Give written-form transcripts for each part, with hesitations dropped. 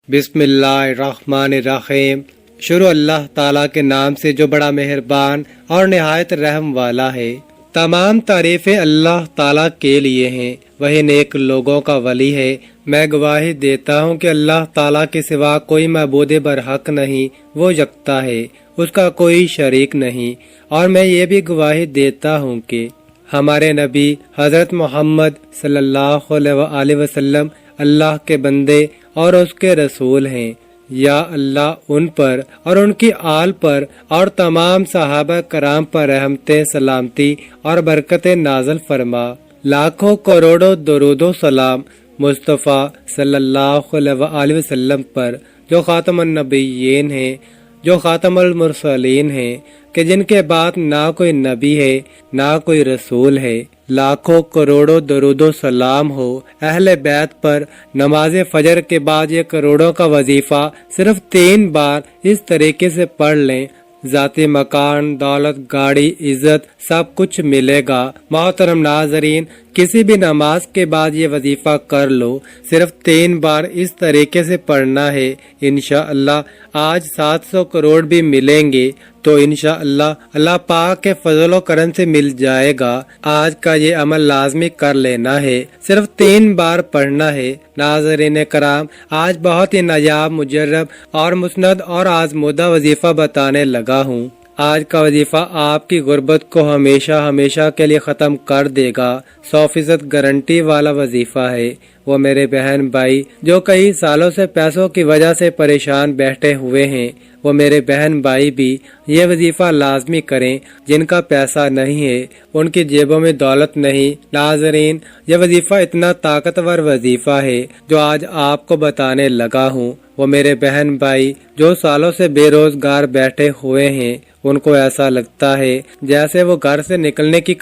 بسم اللہ الرحمن الرحیم۔ شروع اللہ تعالیٰ کے نام سے جو بڑا مہربان اور نہایت رحم والا ہے۔ تمام تعریفیں اللہ تعالیٰ کے لیے ہیں، وہی نیک لوگوں کا ولی ہے۔ میں گواہی دیتا ہوں کہ اللہ تعالیٰ کے سوا کوئی معبود برحق نہیں، وہ یکتا ہے، اس کا کوئی شریک نہیں۔ اور میں یہ بھی گواہی دیتا ہوں کہ ہمارے نبی حضرت محمد صلی اللہ علیہ وآلہ وسلم اللہ کے بندے اور اس کے رسول ہیں۔ یا اللہ ان پر اور ان کی آل پر اور تمام صحابہ کرام پر رحمتیں، سلامتی اور برکتیں نازل فرما۔ لاکھوں کروڑوں درود و سلام مصطفیٰ صلی اللہ علیہ وآلہ وسلم پر، جو خاتم النبیین ہیں، جو خاتم المرسلین ہیں، کہ جن کے بعد نہ کوئی نبی ہے نہ کوئی رسول ہے۔ لاکھوں کروڑوں درود و سلام ہو اہل بیت پر۔ نماز فجر کے بعد یہ کروڑوں کا وظیفہ صرف 3 بار اس طریقے سے پڑھ لیں، ذاتی مکان، دولت، گاڑی، عزت سب کچھ ملے گا۔ محترم ناظرین، کسی بھی نماز کے بعد یہ وظیفہ کر لو، صرف 3 بار اس طریقے سے پڑھنا ہے۔ انشاءاللہ آج 700 کروڑ بھی ملیں گے تو انشاءاللہ اللہ پاک کے فضل و کرم سے مل جائے گا۔ آج کا یہ عمل لازمی کر لینا ہے، صرف 3 بار پڑھنا ہے۔ ناظرین کرام، آج بہت ہی نایاب، مجرب اور مسند اور آزمودہ وظیفہ بتانے لگا ہوں۔ آج کا وظیفہ آپ کی غربت کو ہمیشہ ہمیشہ کے لیے ختم کر دے گا۔ 100% گارنٹی والا وظیفہ ہے۔ وہ میرے بہن بھائی جو کئی سالوں سے پیسوں کی وجہ سے پریشان بیٹھے ہوئے ہیں، وہ میرے بہن بھائی بھی یہ وظیفہ لازمی کریں۔ جن کا پیسہ نہیں ہے، ان کی جیبوں میں دولت نہیں۔ ناظرین، یہ وظیفہ اتنا طاقتور وظیفہ ہے جو آج آپ کو بتانے لگا ہوں۔ وہ میرے بہن بھائی جو سالوں سے بے روزگار بیٹھے ہوئے ہیں، ان کو ایسا لگتا ہے جیسے وہ گھر سے نکلنے کی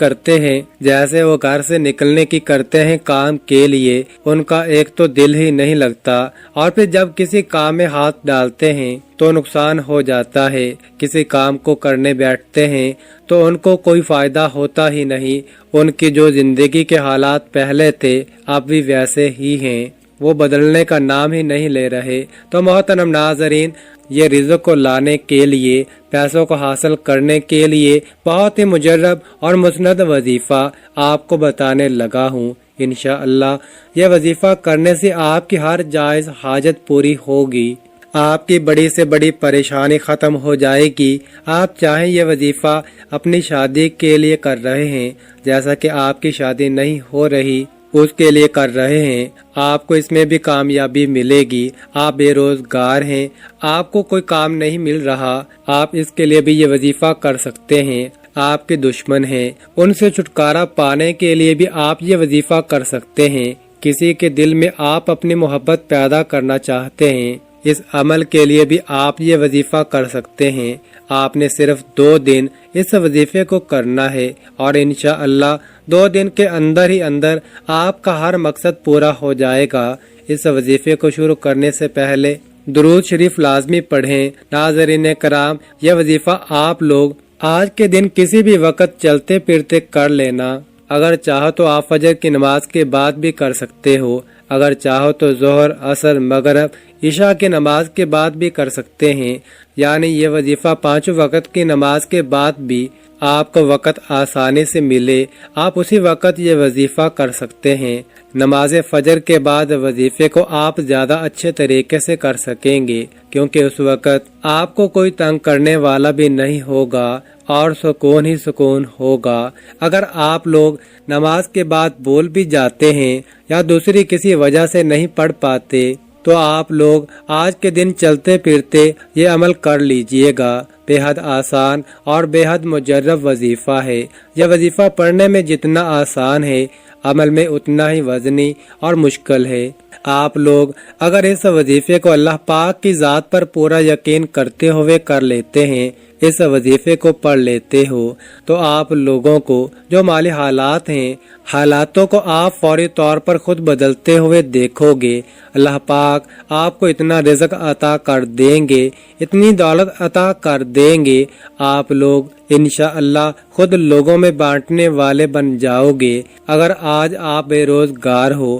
کرتے ہیں کام کے لیے، ان کا ایک تو دل ہی نہیں لگتا، اور پھر جب کسی کام میں ہاتھ ڈالتے ہیں تو نقصان ہو جاتا ہے۔ کسی کام کو کرنے بیٹھتے ہیں تو ان کو کوئی فائدہ ہوتا ہی نہیں۔ ان کی جو زندگی کے حالات پہلے تھے اب بھی ویسے ہی ہیں، وہ بدلنے کا نام ہی نہیں لے رہے۔ تو محترم ناظرین، یہ رزق کو لانے کے لیے، پیسوں کو حاصل کرنے کے لیے بہت ہی مجرب اور مسند وظیفہ آپ کو بتانے لگا ہوں۔ انشاءاللہ یہ وظیفہ کرنے سے آپ کی ہر جائز حاجت پوری ہوگی، آپ کی بڑی سے بڑی پریشانی ختم ہو جائے گی۔ آپ چاہیں یہ وظیفہ اپنی شادی کے لیے کر رہے ہیں، جیسا کہ آپ کی شادی نہیں ہو رہی اس کے لیے کر رہے ہیں، آپ کو اس میں بھی کامیابی ملے گی۔ آپ بے روزگار ہیں، آپ کو کوئی کام نہیں مل رہا، آپ اس کے لیے بھی یہ وظیفہ کر سکتے ہیں۔ آپ کے دشمن ہیں، ان سے چھٹکارا پانے کے لیے بھی آپ یہ وظیفہ کر سکتے ہیں۔ کسی کے دل میں آپ اپنی محبت پیدا کرنا چاہتے ہیں، اس عمل کے لیے بھی آپ یہ وظیفہ کر سکتے ہیں۔ آپ نے صرف 2 دن اس وظیفے کو کرنا ہے، اور انشاءاللہ 2 دن کے اندر ہی اندر آپ کا ہر مقصد پورا ہو جائے گا۔ اس وظیفے کو شروع کرنے سے پہلے درود شریف لازمی پڑھیں۔ ناظرین کرام، یہ وظیفہ آپ لوگ آج کے دن کسی بھی وقت چلتے پھرتے کر لینا۔ اگر چاہو تو آپ فجر کی نماز کے بعد بھی کر سکتے ہو، اگر چاہو تو ظہر، عصر، مغرب، عشاء کی نماز کے بعد بھی کر سکتے ہیں۔ یعنی یہ وظیفہ 5 وقت کی نماز کے بعد بھی آپ کو وقت آسانی سے ملے، آپ اسی وقت یہ وظیفہ کر سکتے ہیں۔ نماز فجر کے بعد وظیفے کو آپ زیادہ اچھے طریقے سے کر سکیں گے، کیونکہ اس وقت آپ کو کوئی تنگ کرنے والا بھی نہیں ہوگا اور سکون ہی سکون ہوگا۔ اگر آپ لوگ نماز کے بعد بھول بھی جاتے ہیں یا دوسری کسی وجہ سے نہیں پڑھ پاتے تو آپ لوگ آج کے دن چلتے پھرتے یہ عمل کر لیجئے گا۔ بے حد آسان اور بے حد مجرب وظیفہ ہے۔ یہ وظیفہ پڑھنے میں جتنا آسان ہے، عمل میں اتنا ہی وزنی اور مشکل ہے۔ آپ لوگ اگر اس وظیفے کو اللہ پاک کی ذات پر پورا یقین کرتے ہوئے کر لیتے ہیں، اس وظیفے کو پڑھ لیتے ہو، تو آپ لوگوں کو جو مالی حالات ہیں، حالاتوں کو آپ فوری طور پر خود بدلتے ہوئے دیکھو گے۔ اللہ پاک آپ کو اتنا رزق عطا کر دیں گے، اتنی دولت عطا کر دیں گے، آپ لوگ انشاءاللہ خود لوگوں میں بانٹنے والے بن جاؤ گے۔ اگر آج آپ بے روزگار ہو،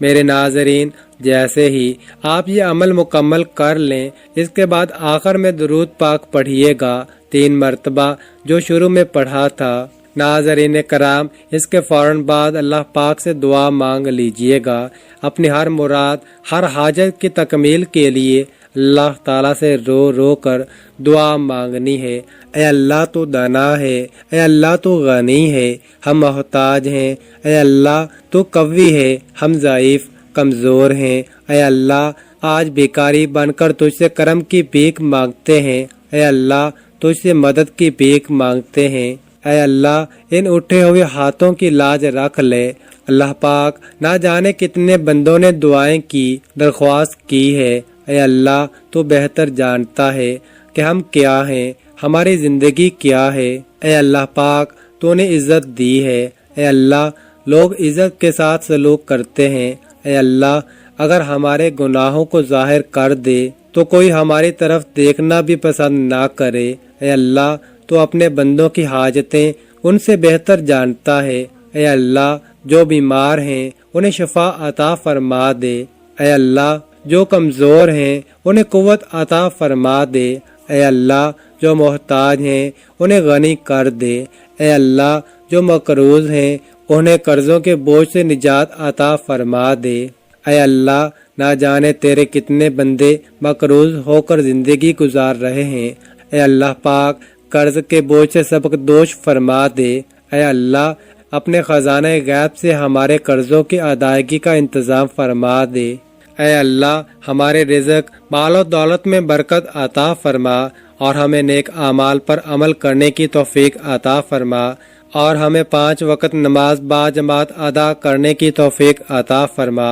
میرے ناظرین، جیسے ہی آپ یہ عمل مکمل کر لیں، اس کے بعد آخر میں درود پاک پڑھیے گا 3 مرتبہ جو شروع میں پڑھا تھا۔ ناظرین کرام، اس کے فوراً بعد اللہ پاک سے دعا مانگ لیجئے گا۔ اپنی ہر مراد، ہر حاجت کی تکمیل کے لیے اللہ تعالیٰ سے رو رو کر دعا مانگنی ہے۔ اے اللہ تو دانا ہے، اے اللہ تو غنی ہے، ہم محتاج ہیں۔ اے اللہ تو قوی ہے، ہم ضعیف کمزور ہیں۔ اے اللہ آج بیکاری بن کر تجھ سے کرم کی بھیک مانگتے ہیں۔ اے اللہ تجھ سے مدد کی بھیک مانگتے ہیں۔ اے اللہ ان اٹھے ہوئے ہاتھوں کی لاج رکھ لے۔ اللہ پاک، نہ جانے کتنے بندوں نے دعائیں کی، درخواست کی ہے۔ اے اللہ تو بہتر جانتا ہے کہ ہم کیا ہیں، ہماری زندگی کیا ہے۔ اے اللہ پاک، تو نے عزت دی ہے۔ اے اللہ لوگ عزت کے ساتھ سلوک کرتے ہیں۔ اے اللہ اگر ہمارے گناہوں کو ظاہر کر دے تو کوئی ہماری طرف دیکھنا بھی پسند نہ کرے۔ اے اللہ تو اپنے بندوں کی حاجتیں ان سے بہتر جانتا ہے۔ اے اللہ جو بیمار ہیں انہیں شفا عطا فرما دے۔ اے اللہ جو کمزور ہیں انہیں قوت عطا فرما دے۔ اے اللہ جو محتاج ہیں انہیں غنی کر دے۔ اے اللہ جو مقروض ہیں انہیں قرضوں کے بوجھ سے نجات عطا فرما دے۔ اے اللہ نہ جانے تیرے کتنے بندے مقروض ہو کر زندگی گزار رہے ہیں۔ اے اللہ پاک قرض کے بوجھ سے سبق دوش فرما دے۔ اے اللہ اپنے خزانہ غیب سے ہمارے قرضوں کی ادائیگی کا انتظام فرما دے۔ اے اللہ ہمارے رزق، مال و دولت میں برکت عطا فرما اور ہمیں نیک اعمال پر عمل کرنے کی توفیق عطا فرما اور ہمیں 5 وقت نماز باجماعت ادا کرنے کی توفیق عطا فرما۔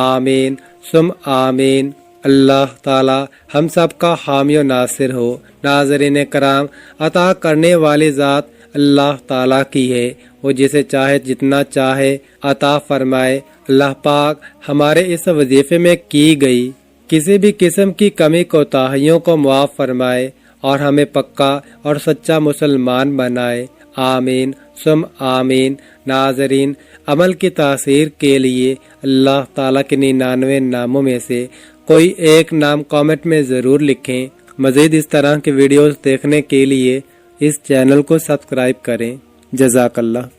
آمین ثم آمین۔ اللہ تعالی ہم سب کا حامی و ناصر ہو۔ ناظرین کرام، عطا کرنے والی ذات اللہ تعالیٰ کی ہے، وہ جسے چاہے جتنا چاہے عطا فرمائے۔ اللہ پاک ہمارے اس وظیفے میں کی گئی کسی بھی قسم کی کمی کوتاہیوں کو معاف فرمائے اور ہمیں پکا اور سچا مسلمان بنائے۔ آمین ثم آمین۔ ناظرین، عمل کی تاثیر کے لیے اللہ تعالیٰ کے 99 ناموں میں سے کوئی ایک نام کامنٹ میں ضرور لکھیں۔ مزید اس طرح کے ویڈیوز دیکھنے کے لیے اس چینل کو سبسکرائب کریں۔ جزاک اللہ۔